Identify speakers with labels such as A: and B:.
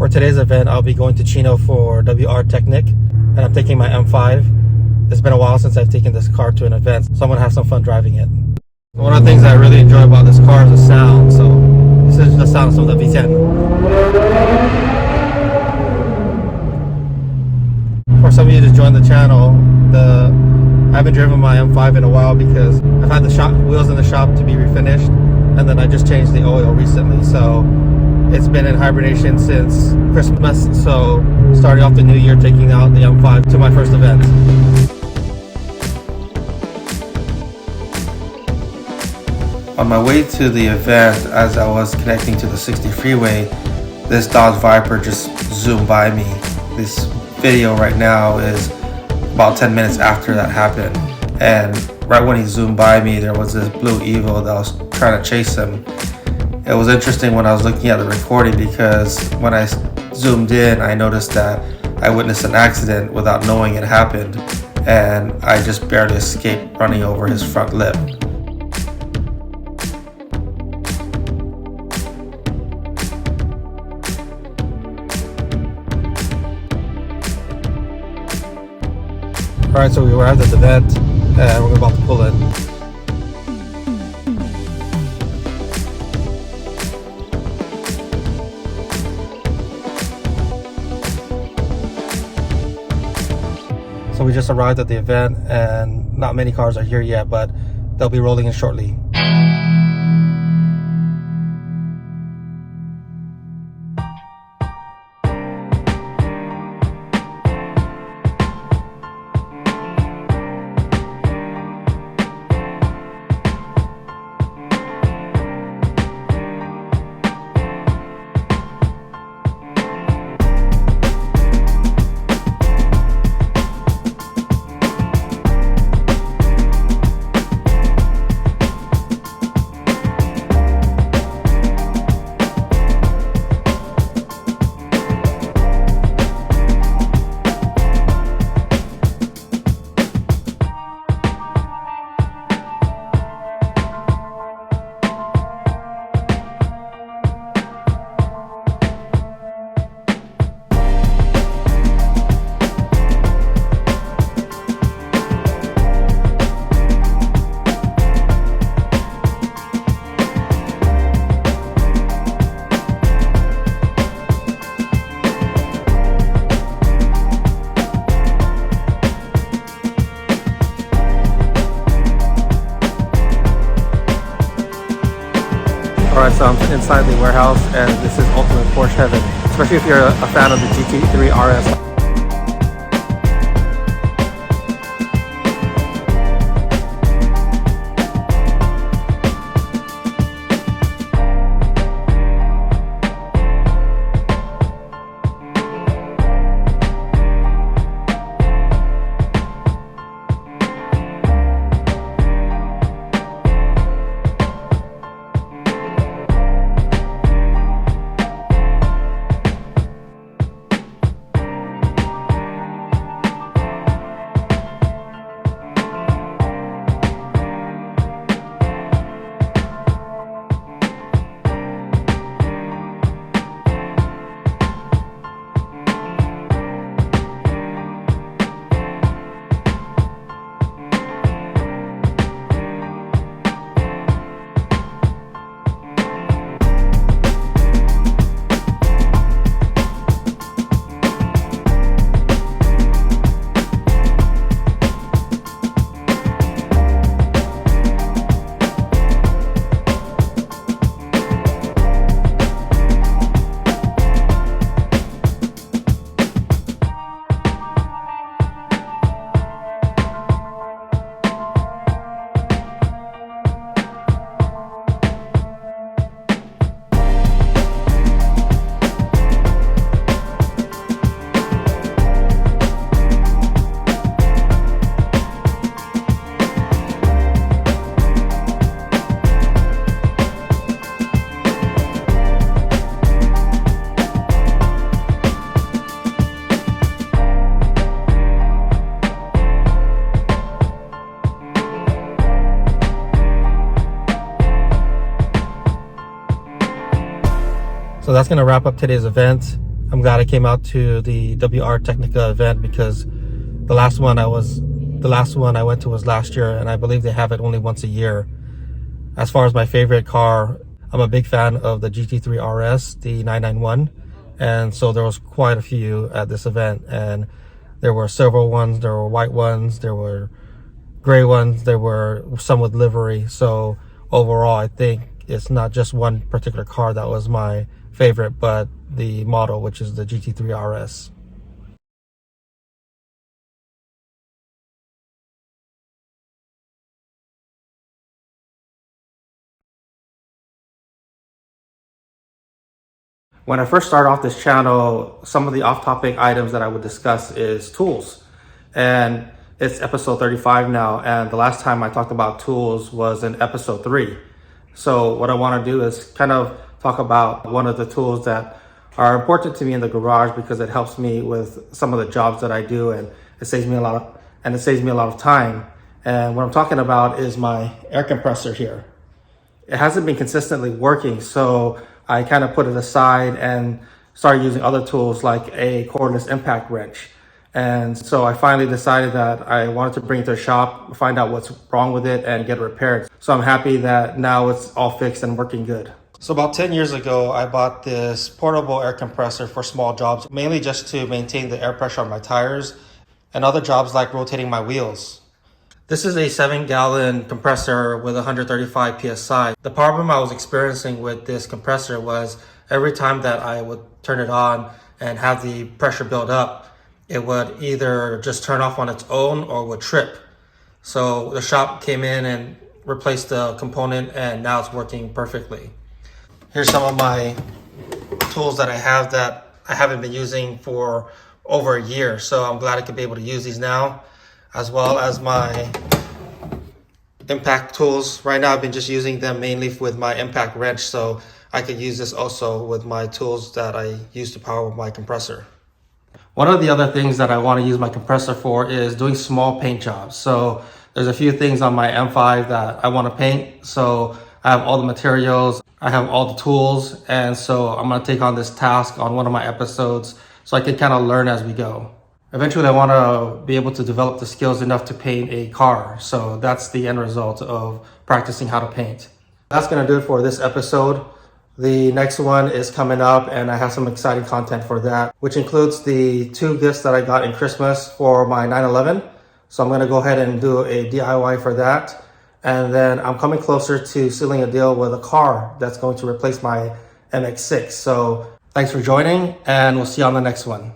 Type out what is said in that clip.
A: For today's event, I'll be going to Chino for WRTeknica, and I'm taking my M5. It's been a while since I've taken this car to an event, so I'm gonna have some fun driving it. One of the things I really enjoy about this car is the sound, so this is the sound of the V10. For some of you to join the channel, I haven't driven my M5 in a while because I've had the wheels in the shop to be refinished, and then I just changed the oil recently, so it's been in hibernation since Christmas, so starting off the new year taking out the M5 to my first event. On my way to the event, as I was connecting to the 60 freeway, this Dodge Viper just zoomed by me. This video right now is about 10 minutes after that happened, and right when he zoomed by me, there was this blue Evo that was trying to chase him. It was interesting when I was looking at the recording because when I zoomed in, I noticed that I witnessed an accident without knowing it happened, and I just barely escaped running over his front lip. Alright, so we arrived at the event and we're about to pull in. So we just arrived at the event and not many cars are here yet, but they'll be rolling in shortly. Alright, so I'm inside the warehouse and this is ultimate Porsche heaven, especially if you're a fan of the GT3 RS. So that's going to wrap up today's event. I'm glad I came out to the WRTeknica event because the last one I went to was last year, and I believe they have it only once a year. As far as my favorite car, I'm a big fan of the GT3 RS, the 991, and so there was quite a few at this event, and there were several ones. There were white ones, there were gray ones, there were some with livery. So overall, I think it's not just one particular car that was my favorite, but the model, which is the GT3 RS. When I first started off this channel, some of the off-topic items that I would discuss is tools. And it's episode 35 now, and the last time I talked about tools was in episode 3. So what I want to do is kind of talk about one of the tools that are important to me in the garage because it helps me with some of the jobs that I do, and it saves me a lot of time. And what I'm talking about is my air compressor here. It hasn't been consistently working, so I kind of put it aside and started using other tools like a cordless impact wrench. And so I finally decided that I wanted to bring it to the shop, find out what's wrong with it, and get it repaired. So I'm happy that now it's all fixed and working good. So about 10 years ago, I bought this portable air compressor for small jobs, mainly just to maintain the air pressure on my tires and other jobs like rotating my wheels. This is a 7-gallon compressor with 135 PSI. The problem I was experiencing with this compressor was every time that I would turn it on and have the pressure build up, it would either just turn off on its own or would trip. So the shop came in and replaced the component, and now it's working perfectly. Here's some of my tools that I have that I haven't been using for over a year. So I'm glad I could be able to use these now, as well as my impact tools. Right now I've been just using them mainly with my impact wrench, so I could use this also with my tools that I use to power my compressor. One of the other things that I want to use my compressor for is doing small paint jobs. So there's a few things on my M5 that I want to paint. So I have all the materials, I have all the tools, and so I'm going to take on this task on one of my episodes so I can kind of learn as we go. Eventually I want to be able to develop the skills enough to paint a car. So that's the end result of practicing how to paint. That's going to do it for this episode. The next one is coming up, and I have some exciting content for that, which includes the 2 gifts that I got in Christmas for my 911. So I'm going to go ahead and do a DIY for that. And then I'm coming closer to sealing a deal with a car that's going to replace my MX-6. So thanks for joining, and we'll see you on the next one.